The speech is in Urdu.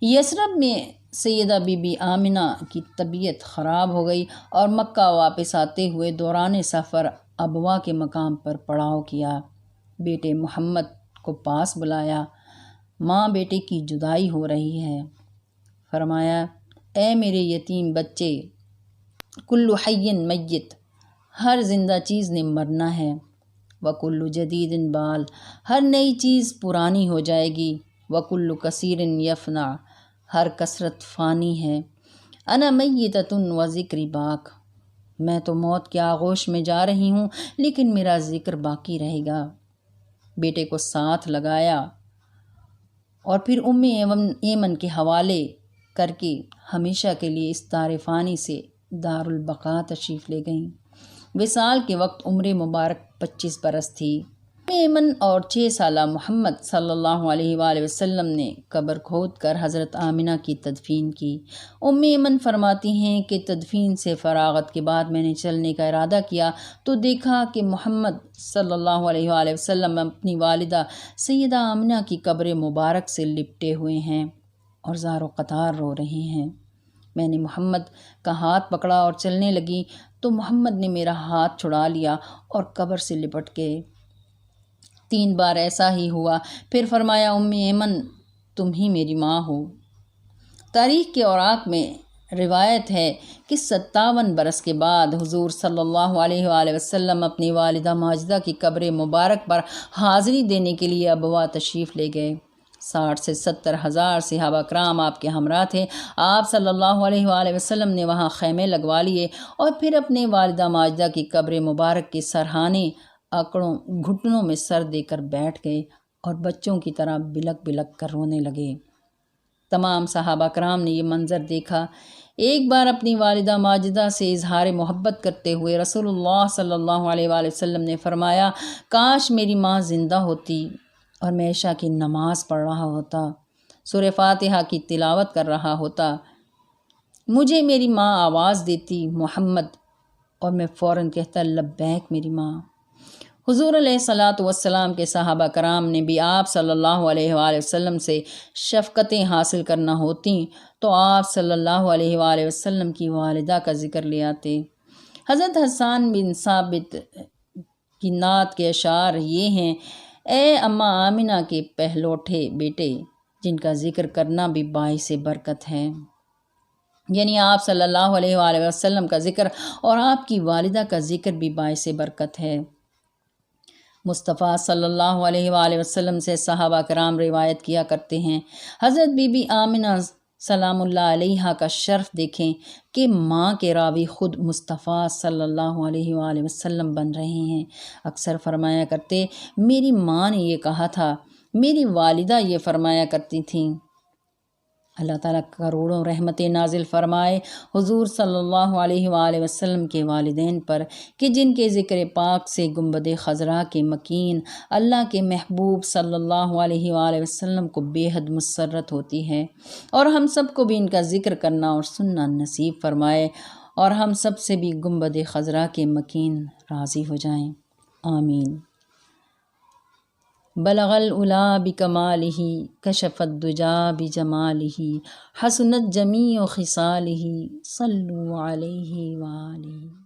یثرب میں سیدہ بی بی آمنہ کی طبیعت خراب ہو گئی اور مکہ واپس آتے ہوئے دوران سفر ابوا کے مقام پر پڑاؤ کیا۔ بیٹے محمد کو پاس بلایا، ماں بیٹے کی جدائی ہو رہی ہے۔ فرمایا، اے میرے یتیم بچے، کل حی میت، ہر زندہ چیز نے مرنا ہے۔ وکل جدید بال، ہر نئی چیز پرانی ہو جائے گی۔ وکل کثیر یفنا، ہر کثرت فانی ہے۔ انا میتۃ و ذکری باق، میں تو موت کے آغوش میں جا رہی ہوں لیکن میرا ذکر باقی رہے گا۔ بیٹے کو ساتھ لگایا اور پھر ایمن کے حوالے کر کے ہمیشہ کے لیے اس دار فانی سے دار البقاء تشریف لے گئیں۔ وصال کے وقت عمر مبارک 25 برس تھی۔ ایمن اور 6 سالہ محمد صلی اللہ علیہ وآلہ وسلم نے قبر کھود کر حضرت آمنہ کی تدفین کی۔ ایمن فرماتی ہیں کہ تدفین سے فراغت کے بعد میں نے چلنے کا ارادہ کیا تو دیکھا کہ محمد صلی اللہ علیہ وآلہ وسلم اپنی والدہ سیدہ آمنہ کی قبر مبارک سے لپٹے ہوئے ہیں اور زار و قطار رو رہے ہیں۔ میں نے محمد کا ہاتھ پکڑا اور چلنے لگی تو محمد نے میرا ہاتھ چھڑا لیا اور قبر سے لپٹ گئے۔ 3 بار ایسا ہی ہوا، پھر فرمایا، ایمن تم ہی میری ماں ہو۔ تاریخ کے اوراق میں روایت ہے کہ 57 برس کے بعد حضور صلی اللہ علیہ وآلہ وسلم اپنی والدہ ماجدہ کی قبر مبارک پر حاضری دینے کے لیے ابوا تشریف لے گئے۔ 60 سے 70 ہزار صحابہ کرام آپ کے ہمراہ تھے۔ آپ صلی اللہ علیہ وآلہ وسلم نے وہاں خیمے لگوا لیے اور پھر اپنے والدہ ماجدہ کی قبر مبارک کے سرہانے اکڑوں گھٹنوں میں سر دے کر بیٹھ گئے اور بچوں کی طرح بلک بلک کر رونے لگے۔ تمام صحابہ کرام نے یہ منظر دیکھا۔ ایک بار اپنی والدہ ماجدہ سے اظہار محبت کرتے ہوئے رسول اللہ صلی اللہ علیہ وآلہ وسلم نے فرمایا، کاش میری ماں زندہ ہوتی اور میں عشاء کی نماز پڑھ رہا ہوتا، سورہ فاتحہ کی تلاوت کر رہا ہوتا، مجھے میری ماں آواز دیتی محمد، اور میں فوراً کہتا لبیک میری ماں۔ حضور علیہ الصلاۃ والسلام کے صحابہ کرام نے بھی آپ صلی اللہ علیہ وآلہ وسلم سے شفقتیں حاصل کرنا ہوتیں تو آپ صلی اللہ علیہ وآلہ وسلم کی والدہ کا ذکر لے آتے۔ حضرت حسان بن ثابت کی نعت کے اشعار یہ ہیں، اے اماں آمنہ کے پہلوٹھے بیٹے، جن کا ذکر کرنا بھی باعث برکت ہے۔ یعنی آپ صلی اللہ علیہ وآلہ وسلم کا ذکر اور آپ کی والدہ کا ذکر بھی باعث برکت ہے۔ مصطفیٰ صلی اللہ علیہ وآلہ وسلم سے صحابہ کرام روایت کیا کرتے ہیں، حضرت بی بی آمنہ سلام اللہ علیہا کا شرف دیکھیں کہ ماں کے راوی خود مصطفیٰ صلی اللہ علیہ وآلہ وسلم بن رہے ہیں۔ اکثر فرمایا کرتے، میری ماں نے یہ کہا تھا، میری والدہ یہ فرمایا کرتی تھیں۔ اللہ تعالیٰ کروڑوں رحمتیں نازل فرمائے حضور صلی اللہ علیہ وآلہ وسلم کے والدین پر کہ جن کے ذکر پاک سے گنبد خضرا کے مکین اللہ کے محبوب صلی اللہ علیہ وآلہ وسلم کو بے حد مسرت ہوتی ہے، اور ہم سب کو بھی ان کا ذکر کرنا اور سننا نصیب فرمائے، اور ہم سب سے بھی گنبد خضرا کے مکین راضی ہو جائیں، آمین۔ بلغ العلا بکمالہ، کشف الدجا بجمالہ، حسنت جمیع خصالہ، صلوا علیہ وآلہ۔